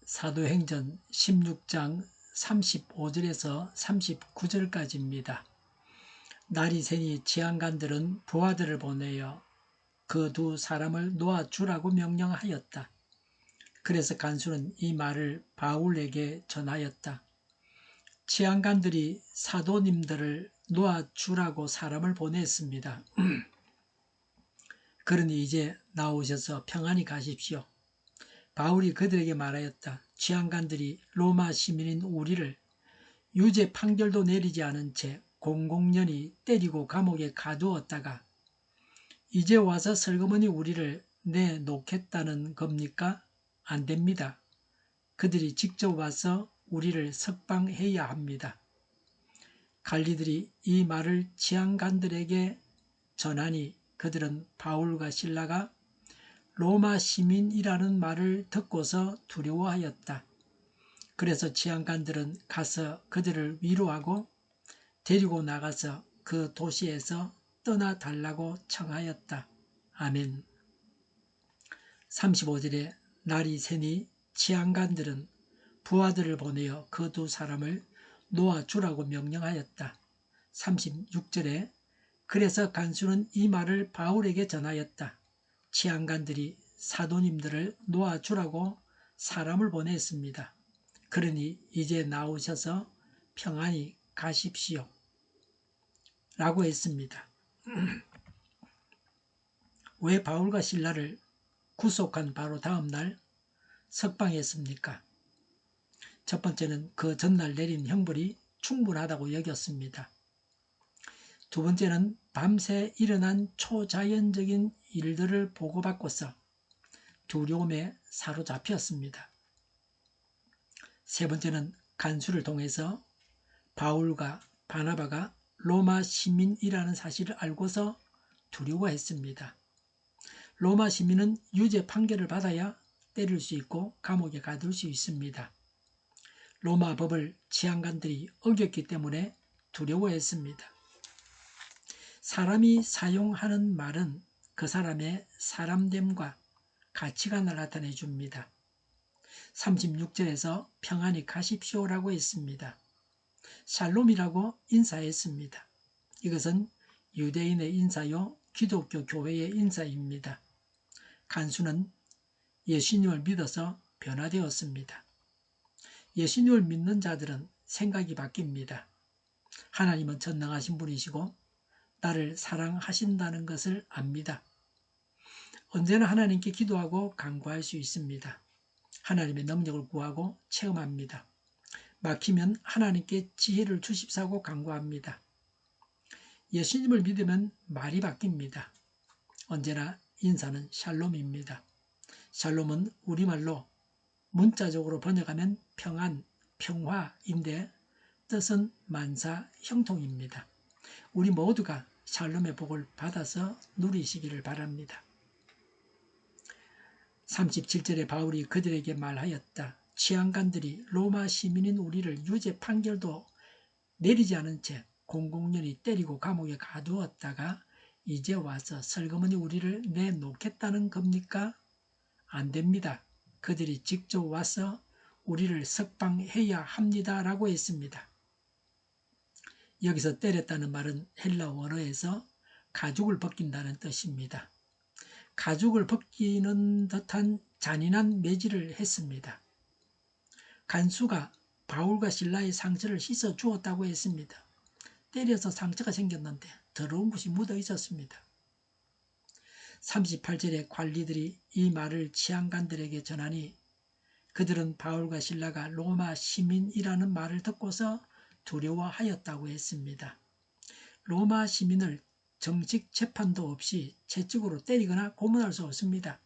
사도행전 16장 35절에서 39절까지입니다. 날이 새니 지한관들은 부하들을 보내어 그 두 사람을 놓아주라고 명령하였다. 그래서 간수는 이 말을 바울에게 전하였다. 지한관들이 사도님들을 놓아주라고 사람을 보냈습니다. 그러니 이제 나오셔서 평안히 가십시오. 바울이 그들에게 말하였다. 지한관들이 로마 시민인 우리를 유죄 판결도 내리지 않은 채 공공연히 때리고 감옥에 가두었다가 이제 와서 슬그머니 우리를 내놓겠다는 겁니까? 안 됩니다. 그들이 직접 와서 우리를 석방해야 합니다. 관리들이 이 말을 지한관들에게 전하니 그들은 바울과 실라가 로마 시민이라는 말을 듣고서 두려워하였다. 그래서 지한관들은 가서 그들을 위로하고 데리고 나가서 그 도시에서 떠나달라고 청하였다. 아멘. 35절에 날이 새니 지한관들은 부하들을 보내어 그 두 사람을 놓아주라고 명령하였다. 36절에 그래서 간수는 이 말을 바울에게 전하였다. 지한관들이 사도님들을 놓아주라고 사람을 보냈습니다. 그러니 이제 나오셔서 평안히 가십시오. 라고 했습니다. 왜 바울과 실라를 구속한 바로 다음 날 석방했습니까? 첫 번째는 그 전날 내린 형벌이 충분하다고 여겼습니다. 두 번째는 밤새 일어난 초자연적인 일들을 보고받고서 두려움에 사로잡혔습니다. 세 번째는 간수를 통해서 바울과 바나바가 로마 시민이라는 사실을 알고서 두려워했습니다. 로마 시민은 유죄 판결을 받아야 때릴 수 있고 감옥에 가둘 수 있습니다. 로마 법을 지한관들이 어겼기 때문에 두려워했습니다. 사람이 사용하는 말은 그 사람의 사람됨과 가치관을 나타내 줍니다. 36절에서 평안히 가십시오라고 했습니다. 샬롬이라고 인사했습니다. 이것은 유대인의 인사요 기독교 교회의 인사입니다. 간수는 예수님을 믿어서 변화되었습니다. 예수님을 믿는 자들은 생각이 바뀝니다. 하나님은 전능하신 분이시고 나를 사랑하신다는 것을 압니다. 언제나 하나님께 기도하고 간구할 수 있습니다. 하나님의 능력을 구하고 체험합니다. 막히면 하나님께 지혜를 주십사고 간구합니다. 예수님을 믿으면 말이 바뀝니다. 언제나 인사는 샬롬입니다. 샬롬은 우리말로 문자적으로 번역하면 평안, 평화인데 뜻은 만사 형통입니다. 우리 모두가 샬롬의 복을 받아서 누리시기를 바랍니다. 37절에 바울이 그들에게 말하였다. 지한관들이 로마 시민인 우리를 유죄 판결도 내리지 않은 채 공공연히 때리고 감옥에 가두었다가 이제 와서 슬그머니 우리를 내놓겠다는 겁니까? 안 됩니다. 그들이 직접 와서 우리를 석방해야 합니다. 라고 했습니다. 여기서 때렸다는 말은 헬라 원어에서 가죽을 벗긴다는 뜻입니다. 가죽을 벗기는 듯한 잔인한 매질을 했습니다. 간수가 바울과 실라의 상처를 씻어 주었다고 했습니다. 때려서 상처가 생겼는데 더러운 것이 묻어 있었습니다. 38절에 관리들이 이 말을 지한관들에게 전하니 그들은 바울과 실라가 로마 시민이라는 말을 듣고서 두려워하였다고 했습니다. 로마 시민을 정식 재판도 없이 채찍으로 때리거나 고문할 수 없습니다.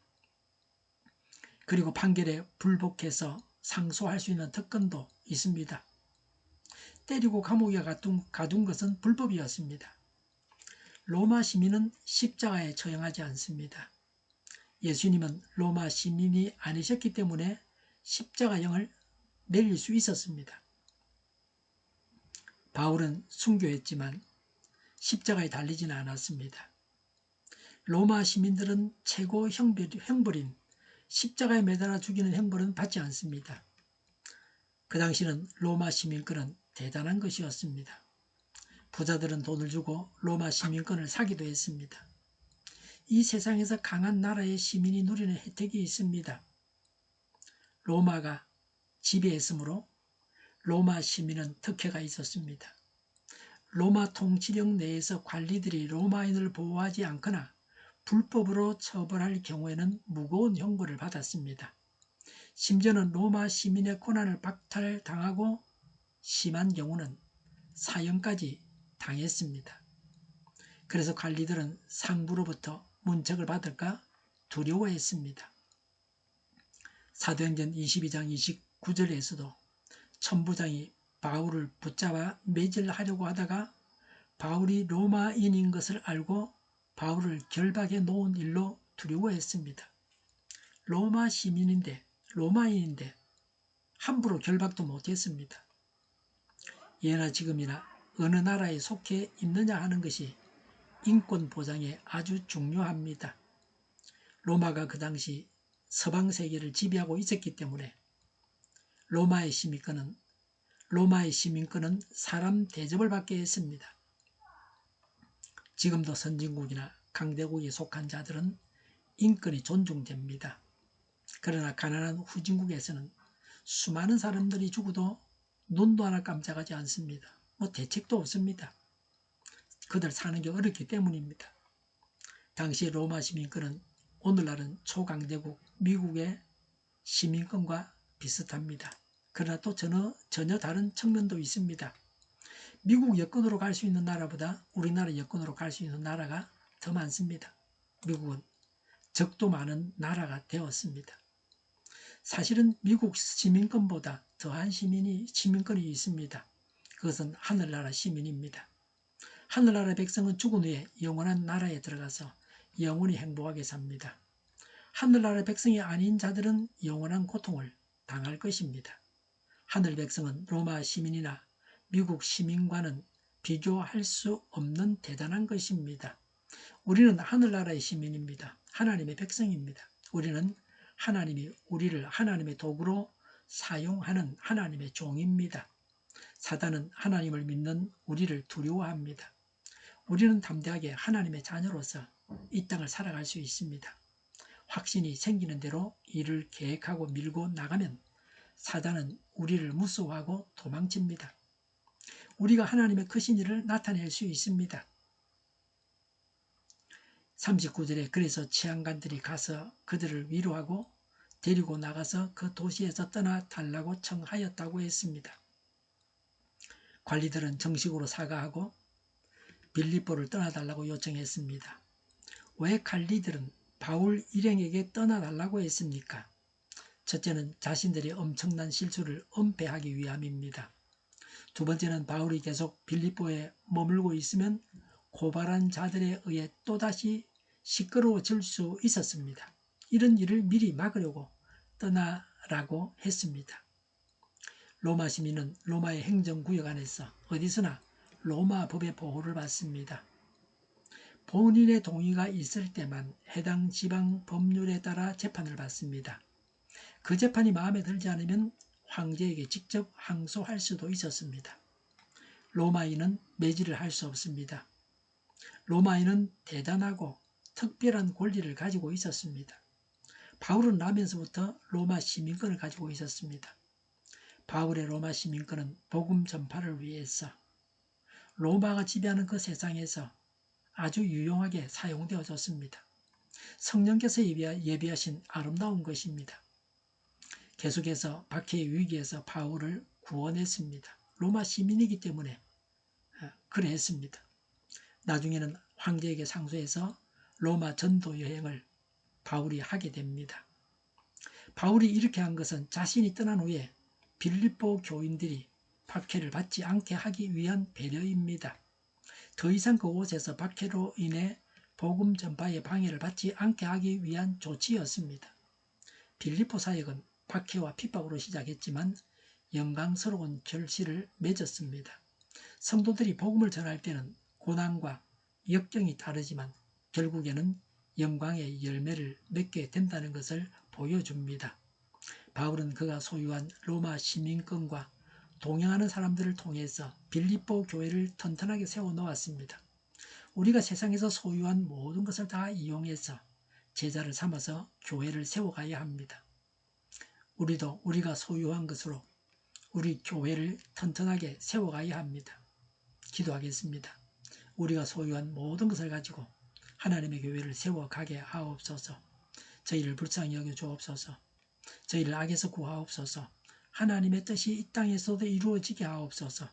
그리고 판결에 불복해서 상소할 수 있는 특권도 있습니다. 때리고 감옥에 가둔 것은 불법이었습니다. 로마 시민은 십자가에 처형하지 않습니다. 예수님은 로마 시민이 아니셨기 때문에 십자가형을 내릴 수 있었습니다. 바울은 순교했지만 십자가에 달리지는 않았습니다. 로마 시민들은 최고 형벌인 십자가에 매달아 죽이는 형벌은 받지 않습니다. 그 당시는 로마 시민권은 대단한 것이었습니다. 부자들은 돈을 주고 로마 시민권을 사기도 했습니다. 이 세상에서 강한 나라의 시민이 누리는 혜택이 있습니다. 로마가 지배했으므로 로마 시민은 특혜가 있었습니다. 로마 통치력 내에서 관리들이 로마인을 보호하지 않거나 불법으로 처벌할 경우에는 무거운 형벌을 받았습니다. 심지어는 로마 시민의 권한을 박탈당하고 심한 경우는 사형까지 당했습니다. 그래서 관리들은 상부로부터 문책을 받을까 두려워했습니다. 사도행전 22장 29절에서도 천부장이 바울을 붙잡아 매질하려고 하다가 바울이 로마인인 것을 알고 바울을 결박해 놓은 일로 두려워했습니다. 로마 시민인데 로마인인데 함부로 결박도 못했습니다. 예나 지금이나 어느 나라에 속해 있느냐 하는 것이 인권 보장에 아주 중요합니다. 로마가 그 당시 서방 세계를 지배하고 있었기 때문에 로마의 시민권은 사람 대접을 받게 했습니다. 지금도 선진국이나 강대국에 속한 자들은 인권이 존중됩니다. 그러나 가난한 후진국에서는 수많은 사람들이 죽어도 눈도 하나 깜짝하지 않습니다. 대책도 없습니다. 그들 사는 게 어렵기 때문입니다. 당시 로마 시민권은 오늘날은 초강대국 미국의 시민권과 비슷합니다. 그러나 또 전혀 다른 측면도 있습니다. 미국 여권으로 갈 수 있는 나라보다 우리나라 여권으로 갈 수 있는 나라가 더 많습니다. 미국은 적도 많은 나라가 되었습니다. 사실은 미국 시민권보다 더한 시민권이 있습니다. 그것은 하늘나라 시민입니다. 하늘나라 백성은 죽은 후에 영원한 나라에 들어가서 영원히 행복하게 삽니다. 하늘나라 백성이 아닌 자들은 영원한 고통을 당할 것입니다. 하늘 백성은 로마 시민이나 미국 시민과는 비교할 수 없는 대단한 것입니다. 우리는 하늘나라의 시민입니다. 하나님의 백성입니다. 우리는 하나님이 우리를 하나님의 도구로 사용하는 하나님의 종입니다. 사단은 하나님을 믿는 우리를 두려워합니다. 우리는 담대하게 하나님의 자녀로서 이 땅을 살아갈 수 있습니다. 확신이 생기는 대로 일을 계획하고 밀고 나가면 사단은 우리를 무서워하고 도망칩니다. 우리가 하나님의 크신 일을 나타낼 수 있습니다. 39절에 그래서 치안관들이 가서 그들을 위로하고 데리고 나가서 그 도시에서 떠나달라고 청하였다고 했습니다. 관리들은 정식으로 사과하고 빌립보를 떠나달라고 요청했습니다. 왜 관리들은 바울 일행에게 떠나달라고 했습니까? 첫째는 자신들이 엄청난 실수를 은폐하기 위함입니다. 두 번째는 바울이 계속 빌립보에 머물고 있으면 고발한 자들에 의해 또다시 시끄러워질 수 있었습니다. 이런 일을 미리 막으려고 떠나라고 했습니다. 로마 시민은 로마의 행정구역 안에서 어디서나 로마 법의 보호를 받습니다. 본인의 동의가 있을 때만 해당 지방 법률에 따라 재판을 받습니다. 그 재판이 마음에 들지 않으면 황제에게 직접 항소할 수도 있었습니다. 로마인은 매질을 할 수 없습니다. 로마인은 대단하고 특별한 권리를 가지고 있었습니다. 바울은 나면서부터 로마 시민권을 가지고 있었습니다. 바울의 로마 시민권은 복음 전파를 위해서 로마가 지배하는 그 세상에서 아주 유용하게 사용되어졌습니다. 성령께서 예비하신 아름다운 것입니다. 계속해서 박해의 위기에서 바울을 구원했습니다. 로마 시민이기 때문에 그래 했습니다. 나중에는 황제에게 상소해서 로마 전도 여행을 바울이 하게 됩니다. 바울이 이렇게 한 것은 자신이 떠난 후에 빌립보 교인들이 박해를 받지 않게 하기 위한 배려입니다. 더 이상 그곳에서 박해로 인해 복음 전파의 방해를 받지 않게 하기 위한 조치였습니다. 빌립보 사역은 박해와 핍박으로 시작했지만 영광스러운 결실을 맺었습니다. 성도들이 복음을 전할 때는 고난과 역경이 다르지만 결국에는 영광의 열매를 맺게 된다는 것을 보여줍니다. 바울은 그가 소유한 로마 시민권과 동행하는 사람들을 통해서 빌립보 교회를 튼튼하게 세워놓았습니다. 우리가 세상에서 소유한 모든 것을 다 이용해서 제자를 삼아서 교회를 세워가야 합니다. 우리도 우리가 소유한 것으로 우리 교회를 튼튼하게 세워가야 합니다. 기도하겠습니다. 우리가 소유한 모든 것을 가지고 하나님의 교회를 세워가게 하옵소서. 저희를 불쌍히 여겨 주옵소서. 저희를 악에서 구하옵소서. 하나님의 뜻이 이 땅에서도 이루어지게 하옵소서.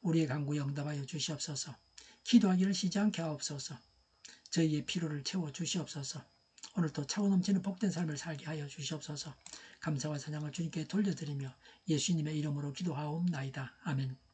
우리의 간구에 응답하여 주시옵소서. 기도하기를 쉬지 않게 하옵소서. 저희의 필요를 채워 주시옵소서. 오늘도 차고 넘치는 복된 삶을 살게 하여 주시옵소서. 감사와 찬양을 주님께 돌려드리며 예수님의 이름으로 기도하옵나이다. 아멘.